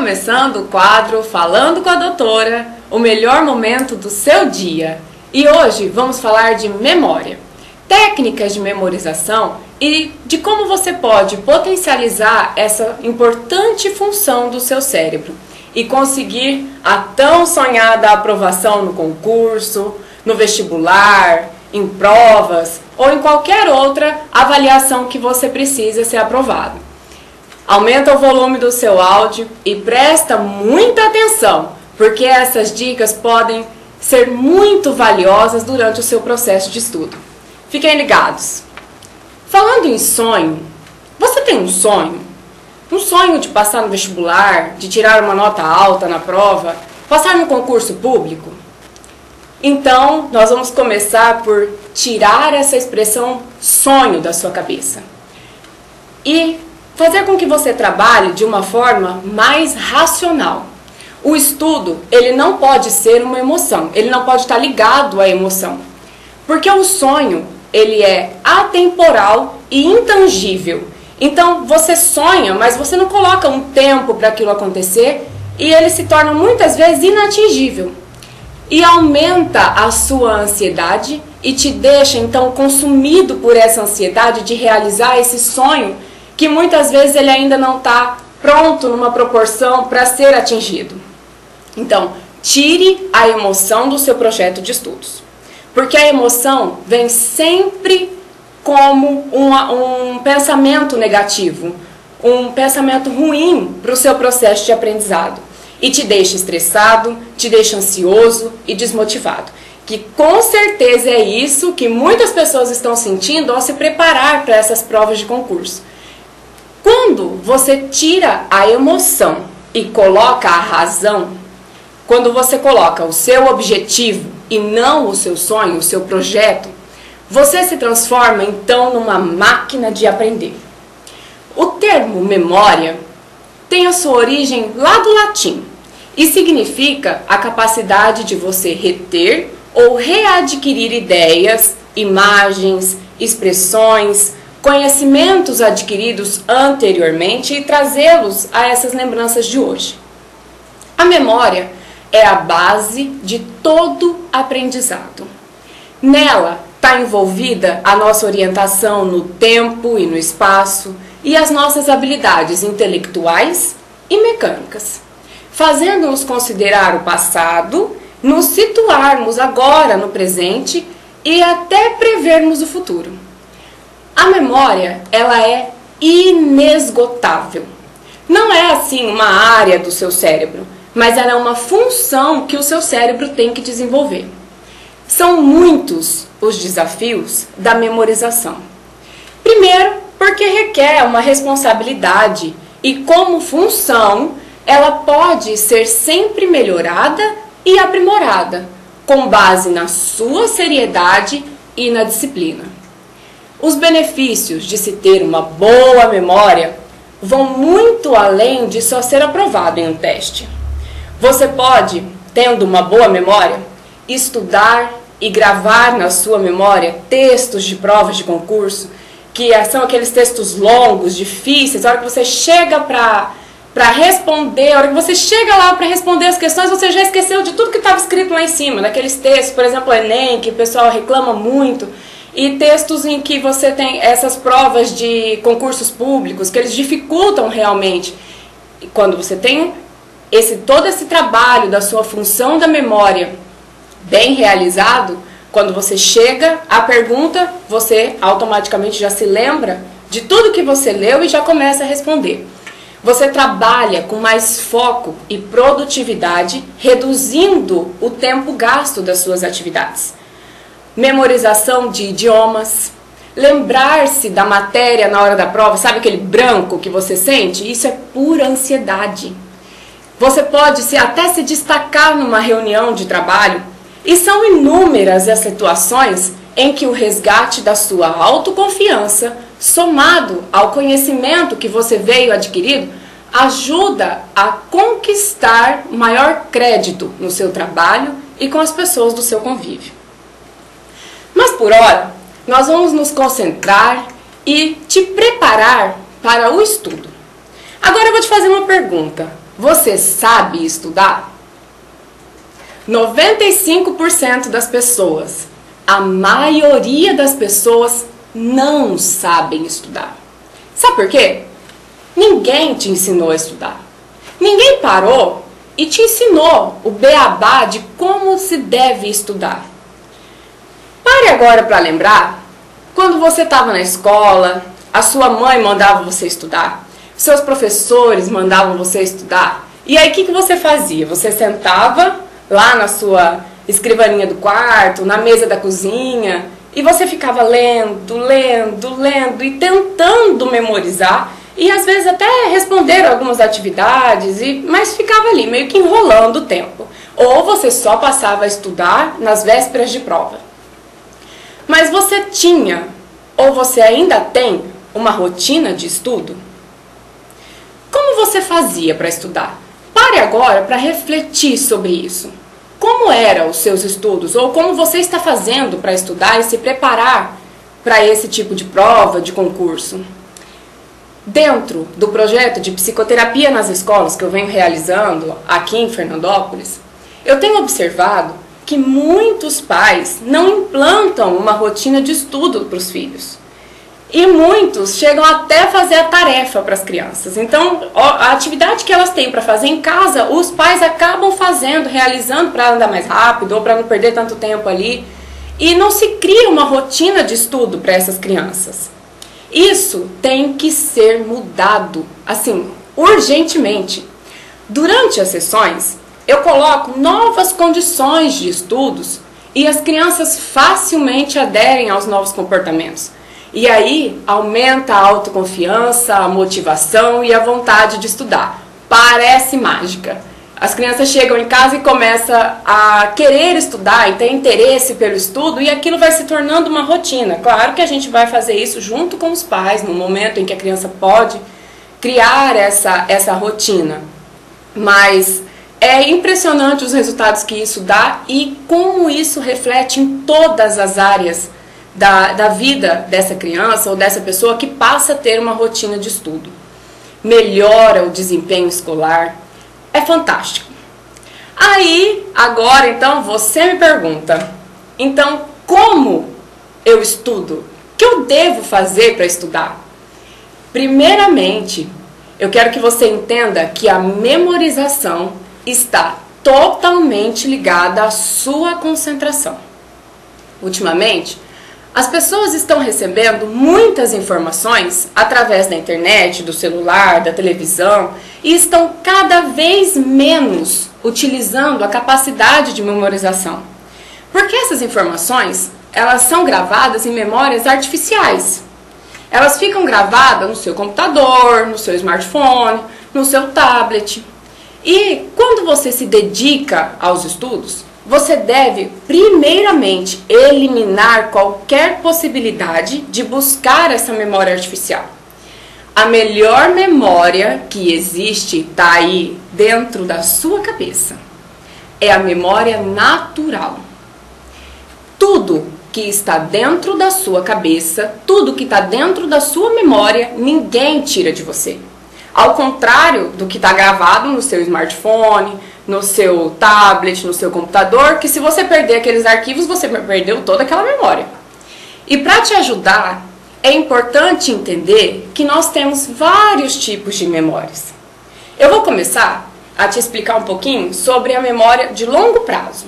começando o quadro Falando com a Doutora, o melhor momento do seu dia. E hoje vamos falar de memória, técnicas de memorização e de como você pode potencializar essa importante função do seu cérebro e conseguir a tão sonhada aprovação no concurso, no vestibular, em provas ou em qualquer outra avaliação que você precisa ser aprovado. Aumenta o volume do seu áudio e presta muita atenção, porque essas dicas podem ser muito valiosas durante o seu processo de estudo. Fiquem ligados! Falando em sonho, você tem um sonho? Um sonho de passar no vestibular, de tirar uma nota alta na prova, passar no concurso público? Então, nós vamos começar por tirar essa expressão sonho da sua cabeça e fazer com que você trabalhe de uma forma mais racional. O estudo, ele não pode ser uma emoção, ele não pode estar ligado à emoção. Porque o sonho, ele é atemporal e intangível. Então, você sonha, mas você não coloca um tempo para aquilo acontecer e ele se torna muitas vezes inatingível. E aumenta a sua ansiedade e te deixa, então, consumido por essa ansiedade de realizar esse sonho que muitas vezes ele ainda não está pronto numa proporção para ser atingido. Então, tire a emoção do seu projeto de estudos. Porque a emoção vem sempre como um pensamento negativo, um pensamento ruim para o seu processo de aprendizado. E te deixa estressado, te deixa ansioso e desmotivado. Que com certeza é isso que muitas pessoas estão sentindo ao se preparar para essas provas de concurso. Quando você tira a emoção e coloca a razão, quando você coloca o seu objetivo e não o seu sonho, o seu projeto, você se transforma então numa máquina de aprender. O termo memória tem a sua origem lá do latim e significa a capacidade de você reter ou readquirir ideias, imagens, expressões, conhecimentos adquiridos anteriormente e trazê-los a essas lembranças de hoje. A memória é a base de todo aprendizado. Nela está envolvida a nossa orientação no tempo e no espaço e as nossas habilidades intelectuais e mecânicas, fazendo-nos considerar o passado, nos situarmos agora no presente e até prevermos o futuro. A memória, ela é inesgotável. Não é assim uma área do seu cérebro, mas ela é uma função que o seu cérebro tem que desenvolver. São muitos os desafios da memorização. Primeiro, porque requer uma responsabilidade e como função, ela pode ser sempre melhorada e aprimorada, com base na sua seriedade e na disciplina. Os benefícios de se ter uma boa memória vão muito além de só ser aprovado em um teste. Você pode, tendo uma boa memória, estudar e gravar na sua memória textos de provas de concurso, que são aqueles textos longos, difíceis. A hora que você chega para responder, a hora que você chega lá para responder as questões, você já esqueceu de tudo que estava escrito lá em cima, daqueles textos, por exemplo, o Enem, que o pessoal reclama muito, e textos em que você tem essas provas de concursos públicos, que eles dificultam realmente. E quando você tem todo esse trabalho da sua função da memória bem realizado, quando você chega à pergunta, você automaticamente já se lembra de tudo que você leu e já começa a responder. Você trabalha com mais foco e produtividade, reduzindo o tempo gasto das suas atividades. Memorização de idiomas, lembrar-se da matéria na hora da prova, sabe aquele branco que você sente? Isso é pura ansiedade. Você pode até se destacar numa reunião de trabalho e são inúmeras as situações em que o resgate da sua autoconfiança, somado ao conhecimento que você veio adquirido, ajuda a conquistar maior crédito no seu trabalho e com as pessoas do seu convívio. Mas por hora, nós vamos nos concentrar e te preparar para o estudo. Agora eu vou te fazer uma pergunta. você sabe estudar? 95% das pessoas, a maioria das pessoas não sabem estudar. Sabe por quê? Ninguém te ensinou a estudar. Ninguém parou e te ensinou o beabá de como se deve estudar. Pare agora para lembrar, quando você estava na escola, a sua mãe mandava você estudar, seus professores mandavam você estudar, e aí o que você fazia? Você sentava lá na sua escrivaninha do quarto, na mesa da cozinha, e você ficava lendo e tentando memorizar, e às vezes até responder algumas atividades, mas ficava ali meio que enrolando o tempo. Ou você só passava a estudar nas vésperas de prova. Mas você tinha, ou você ainda tem, uma rotina de estudo? Como você fazia para estudar? Pare agora para refletir sobre isso. Como eram os seus estudos? Ou como você está fazendo para estudar e se preparar para esse tipo de prova, de concurso? Dentro do projeto de psicoterapia nas escolas que eu venho realizando aqui em Fernandópolis, eu tenho observado que muitos pais não implantam uma rotina de estudo para os filhos. E muitos chegam até a fazer a tarefa para as crianças. Então, a atividade que elas têm para fazer em casa, os pais acabam fazendo, realizando para andar mais rápido ou para não perder tanto tempo ali. E não se cria uma rotina de estudo para essas crianças. Isso tem que ser mudado, assim, urgentemente. Durante as sessões, eu coloco novas condições de estudos e as crianças facilmente aderem aos novos comportamentos. E aí aumenta a autoconfiança, a motivação e a vontade de estudar. Parece mágica. As crianças chegam em casa e começam a querer estudar e ter interesse pelo estudo e aquilo vai se tornando uma rotina. Claro que a gente vai fazer isso junto com os pais, no momento em que a criança pode criar essa rotina. Mas é impressionante os resultados que isso dá e como isso reflete em todas as áreas da vida dessa criança ou dessa pessoa que passa a ter uma rotina de estudo. Melhora o desempenho escolar, é fantástico. Aí, agora então, você me pergunta, então como eu estudo? O que eu devo fazer para estudar? Primeiramente, eu quero que você entenda que a memorização está totalmente ligada à sua concentração. Ultimamente, as pessoas estão recebendo muitas informações através da internet, do celular, da televisão e estão cada vez menos utilizando a capacidade de memorização. Porque essas informações, elas são gravadas em memórias artificiais. Elas ficam gravadas no seu computador, no seu smartphone, no seu tablet. E quando você se dedica aos estudos, você deve, primeiramente, eliminar qualquer possibilidade de buscar essa memória artificial. A melhor memória que existe está aí dentro da sua cabeça. É a memória natural. Tudo que está dentro da sua cabeça, tudo que está dentro da sua memória, ninguém tira de você. Ao contrário do que está gravado no seu smartphone, no seu tablet, no seu computador, que se você perder aqueles arquivos, você perdeu toda aquela memória. E para te ajudar, é importante entender que nós temos vários tipos de memórias. Eu vou começar a te explicar um pouquinho sobre a memória de longo prazo,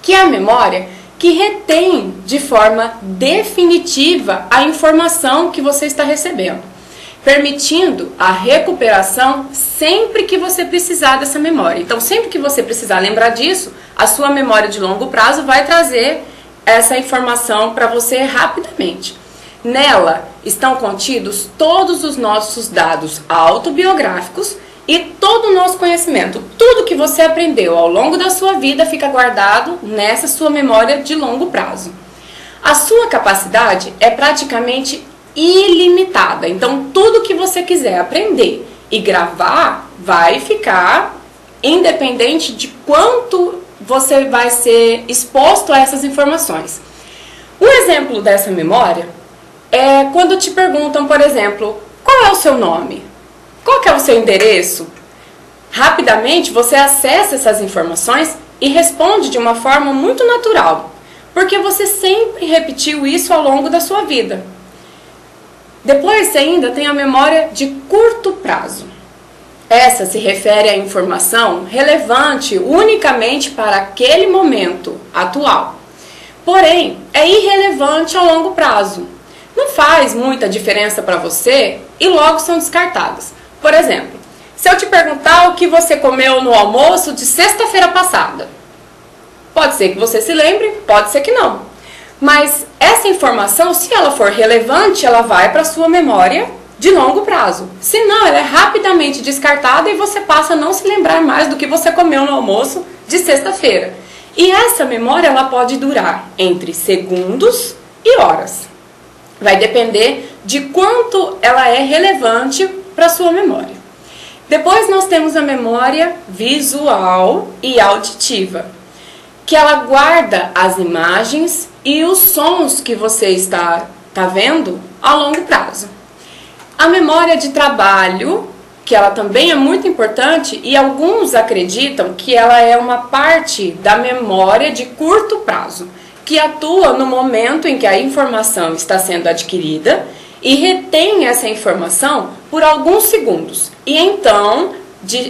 que é a memória que retém de forma definitiva a informação que você está recebendo, permitindo a recuperação sempre que você precisar dessa memória. Então, sempre que você precisar lembrar disso, a sua memória de longo prazo vai trazer essa informação para você rapidamente. Nela estão contidos todos os nossos dados autobiográficos e todo o nosso conhecimento. Tudo que você aprendeu ao longo da sua vida fica guardado nessa sua memória de longo prazo. A sua capacidade é praticamente ilimitada. Então, tudo que você quiser aprender e gravar vai ficar independente de quanto você vai ser exposto a essas informações. Um exemplo dessa memória é quando te perguntam, por exemplo, qual é o seu nome? Qual que é o seu endereço? Rapidamente você acessa essas informações e responde de uma forma muito natural, porque você sempre repetiu isso ao longo da sua vida. Depois você ainda tem a memória de curto prazo. Essa se refere à informação relevante unicamente para aquele momento atual. Porém, é irrelevante a longo prazo. Não faz muita diferença para você e logo são descartadas. Por exemplo, se eu te perguntar o que você comeu no almoço de sexta-feira passada, pode ser que você se lembre, pode ser que não. Mas essa informação, se ela for relevante, ela vai para a sua memória de longo prazo. Se não, ela é rapidamente descartada e você passa a não se lembrar mais do que você comeu no almoço de sexta-feira. E essa memória ela pode durar entre segundos e horas. Vai depender de quanto ela é relevante para a sua memória. Depois nós temos a memória visual e auditiva, que ela guarda as imagens e os sons que você está vendo a longo prazo. A memória de trabalho, que ela também é muito importante e alguns acreditam que ela é uma parte da memória de curto prazo, que atua no momento em que a informação está sendo adquirida e retém essa informação por alguns segundos e então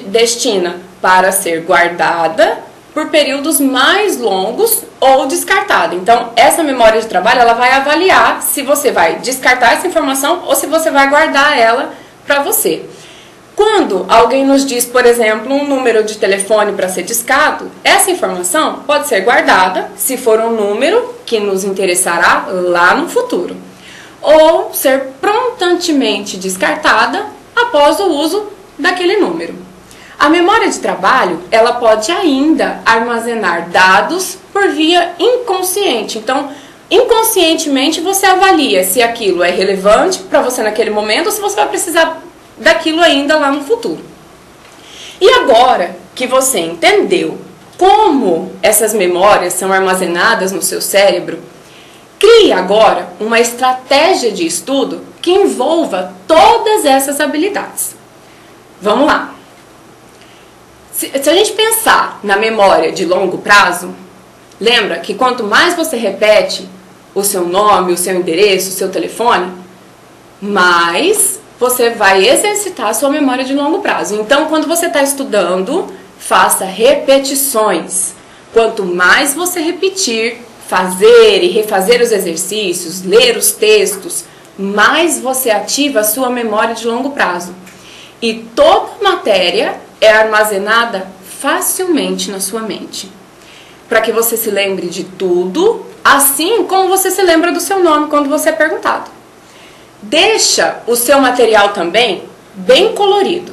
destina para ser guardada por períodos mais longos ou descartada. Então, essa memória de trabalho ela vai avaliar se você vai descartar essa informação ou se você vai guardar ela para você. Quando alguém nos diz, por exemplo, um número de telefone para ser discado, essa informação pode ser guardada se for um número que nos interessará lá no futuro, ou ser prontamente descartada após o uso daquele número. A memória de trabalho, ela pode ainda armazenar dados por via inconsciente. Então, inconscientemente você avalia se aquilo é relevante para você naquele momento ou se você vai precisar daquilo ainda lá no futuro. E agora que você entendeu como essas memórias são armazenadas no seu cérebro, crie agora uma estratégia de estudo que envolva todas essas habilidades. Vamos lá! Se a gente pensar na memória de longo prazo, lembra que quanto mais você repete o seu nome, o seu endereço, o seu telefone, mais você vai exercitar a sua memória de longo prazo. Então, quando você está estudando, faça repetições. Quanto mais você repetir, fazer e refazer os exercícios, ler os textos, mais você ativa a sua memória de longo prazo. E toda matéria é armazenada facilmente na sua mente, para que você se lembre de tudo, assim como você se lembra do seu nome quando você é perguntado. Deixa o seu material também bem colorido.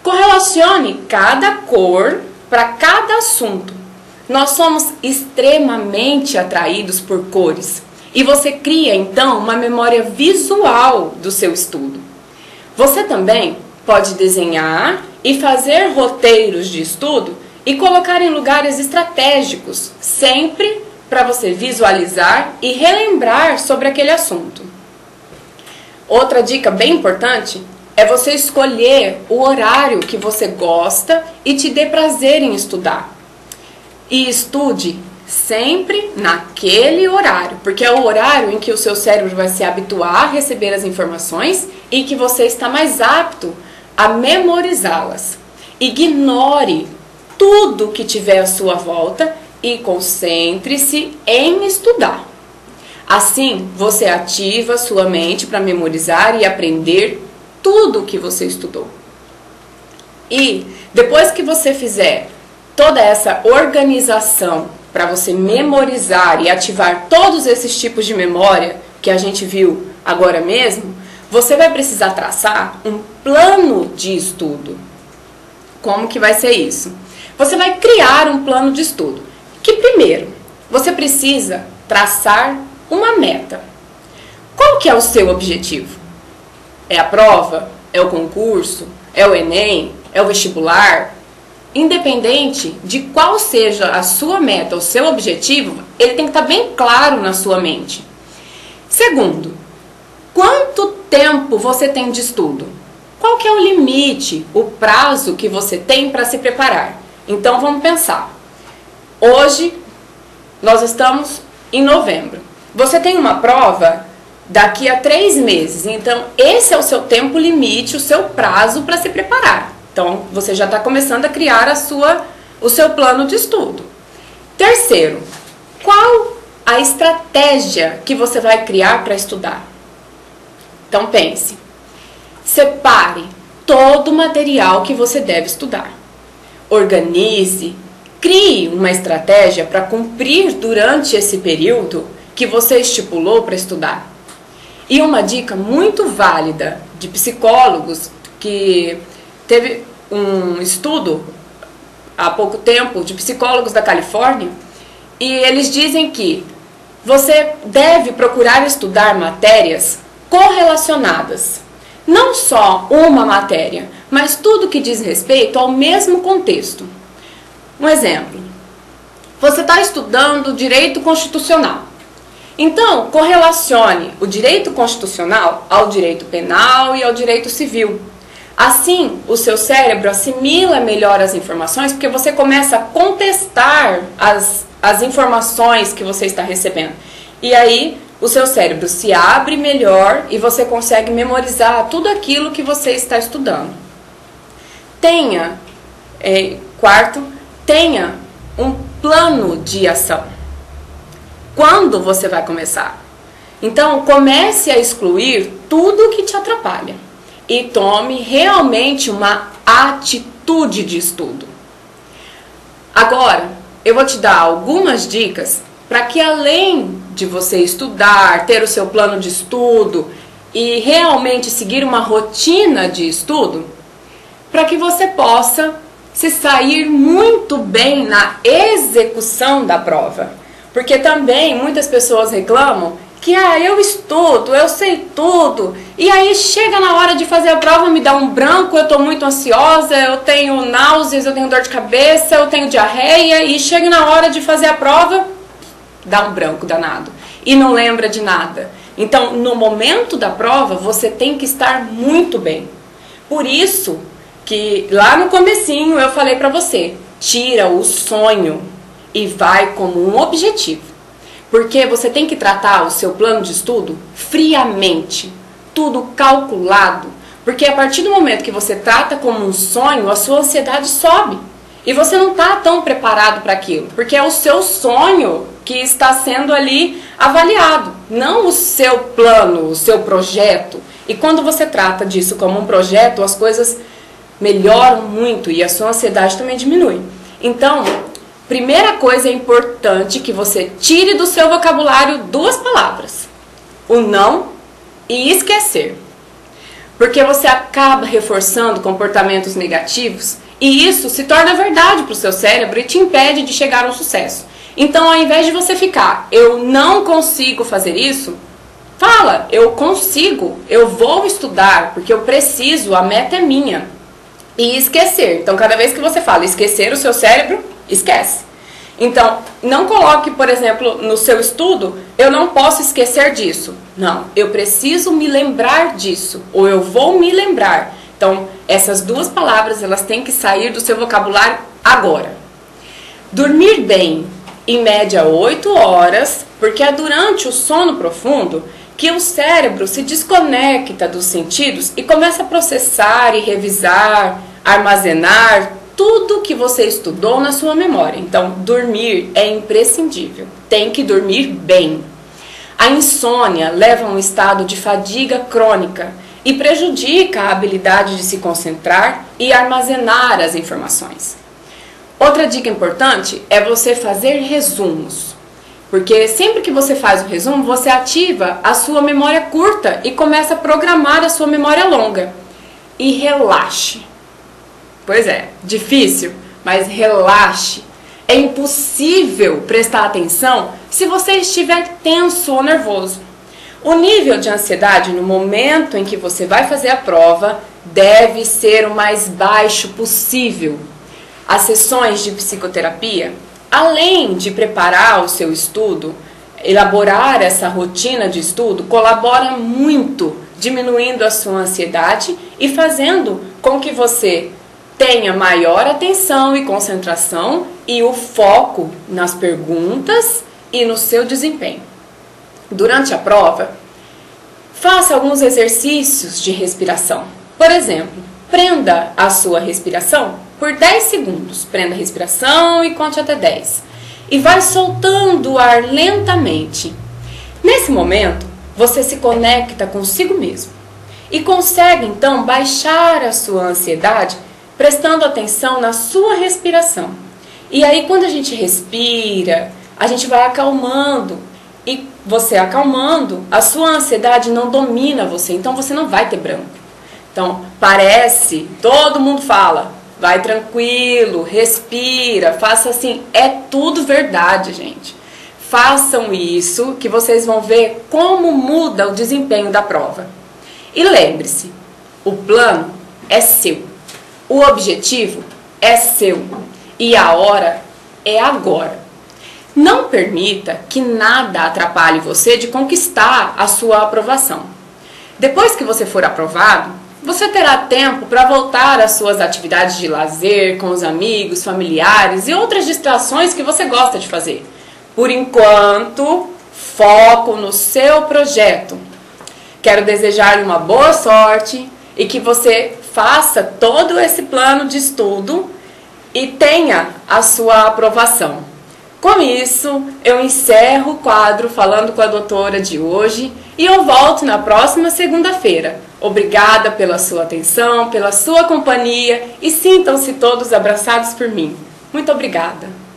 Correlacione cada cor para cada assunto. Nós somos extremamente atraídos por cores e você cria então uma memória visual do seu estudo. Você também pode desenhar e fazer roteiros de estudo e colocar em lugares estratégicos, sempre para você visualizar e relembrar sobre aquele assunto. Outra dica bem importante é você escolher o horário que você gosta e te dê prazer em estudar. E estude sempre naquele horário, porque é o horário em que o seu cérebro vai se habituar a receber as informações e que você está mais apto a memorizá-las. Ignore tudo que tiver à sua volta e concentre-se em estudar. Assim, você ativa sua mente para memorizar e aprender tudo o que você estudou. E depois que você fizer toda essa organização para você memorizar e ativar todos esses tipos de memória que a gente viu agora mesmo, você vai precisar traçar um plano de estudo. Como que vai ser isso? Você vai criar um plano de estudo. Que primeiro, você precisa traçar uma meta. Qual que é o seu objetivo? É a prova? É o concurso? É o Enem? É o vestibular? Independente de qual seja a sua meta, o seu objetivo, ele tem que estar bem claro na sua mente. Segundo, quanto tempo você tem de estudo? qual que é o limite, o prazo que você tem para se preparar? Então vamos pensar. Hoje nós estamos em novembro. Você tem uma prova daqui a 3 meses. Então esse é o seu tempo limite, o seu prazo para se preparar. Então você já está começando a criar o seu plano de estudo. Terceiro, qual a estratégia que você vai criar para estudar? Então pense. Separe todo o material que você deve estudar. Organize, crie uma estratégia para cumprir durante esse período que você estipulou para estudar. E uma dica muito válida de psicólogos, que teve um estudo há pouco tempo de psicólogos da Califórnia, e eles dizem que você deve procurar estudar matérias correlacionadas. Não só uma matéria, mas tudo que diz respeito ao mesmo contexto. Um exemplo, você está estudando direito constitucional. Então, correlacione o direito constitucional ao direito penal e ao direito civil. Assim, o seu cérebro assimila melhor as informações, porque você começa a contestar as informações que você está recebendo. E aí, o seu cérebro se abre melhor e você consegue memorizar tudo aquilo que você está estudando. Quarto, tenha um plano de ação. Quando você vai começar? Então, comece a excluir tudo que te atrapalha e tome realmente uma atitude de estudo. Agora, eu vou te dar algumas dicas para que, além de você estudar, ter o seu plano de estudo e realmente seguir uma rotina de estudo, para que você possa se sair muito bem na execução da prova. Porque também muitas pessoas reclamam que eu estudo, eu sei tudo, e aí chega na hora de fazer a prova, me dá um branco, eu estou muito ansiosa, eu tenho náuseas, eu tenho dor de cabeça, eu tenho diarreia, e chega na hora de fazer a prova, dá um branco danado e não lembra de nada. Então, no momento da prova, você tem que estar muito bem. Por isso que lá no comecinho eu falei para você, tira o sonho e vai como um objetivo. Porque você tem que tratar o seu plano de estudo friamente, tudo calculado. Porque a partir do momento que você trata como um sonho, a sua ansiedade sobe. E você não está tão preparado para aquilo, porque é o seu sonho que está sendo ali avaliado, não o seu plano, o seu projeto. E quando você trata disso como um projeto, as coisas melhoram muito e a sua ansiedade também diminui. Então, primeira coisa importante que você tire do seu vocabulário 2 palavras: o não e esquecer. Porque você acaba reforçando comportamentos negativos e isso se torna verdade para o seu cérebro e te impede de chegar ao sucesso. Então, ao invés de você ficar, eu não consigo fazer isso, fala, eu consigo, eu vou estudar, porque eu preciso, a meta é minha. E esquecer. Então, cada vez que você fala esquecer, o seu cérebro esquece. Então, não coloque, por exemplo, no seu estudo, eu não posso esquecer disso. Não, eu preciso me lembrar disso, ou eu vou me lembrar. Então, essas 2 palavras, elas têm que sair do seu vocabulário agora. Dormir bem, em média 8 horas, porque é durante o sono profundo que o cérebro se desconecta dos sentidos e começa a processar e revisar, armazenar tudo que você estudou na sua memória. Então, dormir é imprescindível. Tem que dormir bem. A insônia leva a um estado de fadiga crônica e prejudica a habilidade de se concentrar e armazenar as informações. Outra dica importante é você fazer resumos. Porque sempre que você faz o resumo, você ativa a sua memória curta e começa a programar a sua memória longa. E relaxe. Pois é, difícil, mas relaxe. É impossível prestar atenção se você estiver tenso ou nervoso. O nível de ansiedade no momento em que você vai fazer a prova deve ser o mais baixo possível. As sessões de psicoterapia, além de preparar o seu estudo, elaborar essa rotina de estudo, colabora muito, diminuindo a sua ansiedade e fazendo com que você tenha maior atenção e concentração e o foco nas perguntas e no seu desempenho. Durante a prova, faça alguns exercícios de respiração. Por exemplo, prenda a sua respiração por 10 segundos. Prenda a respiração e conte até 10. E vai soltando o ar lentamente. Nesse momento, você se conecta consigo mesmo e consegue então baixar a sua ansiedade prestando atenção na sua respiração. E aí quando a gente respira, a gente vai acalmando. E você acalmando, a sua ansiedade não domina você, então você não vai ter branco. Então parece, todo mundo fala, vai tranquilo, respira, faça assim, é tudo verdade, gente. Façam isso que vocês vão ver como muda o desempenho da prova. E lembre-se, o plano é seu. O objetivo é seu e a hora é agora. Não permita que nada atrapalhe você de conquistar a sua aprovação. Depois que você for aprovado, você terá tempo para voltar às suas atividades de lazer, com os amigos, familiares e outras distrações que você gosta de fazer. Por enquanto, foco no seu projeto. Quero desejar-lhe uma boa sorte e que você faça todo esse plano de estudo e tenha a sua aprovação. Com isso, eu encerro o quadro Falando com a Doutora de hoje e eu volto na próxima segunda-feira. Obrigada pela sua atenção, pela sua companhia e sintam-se todos abraçados por mim. Muito obrigada!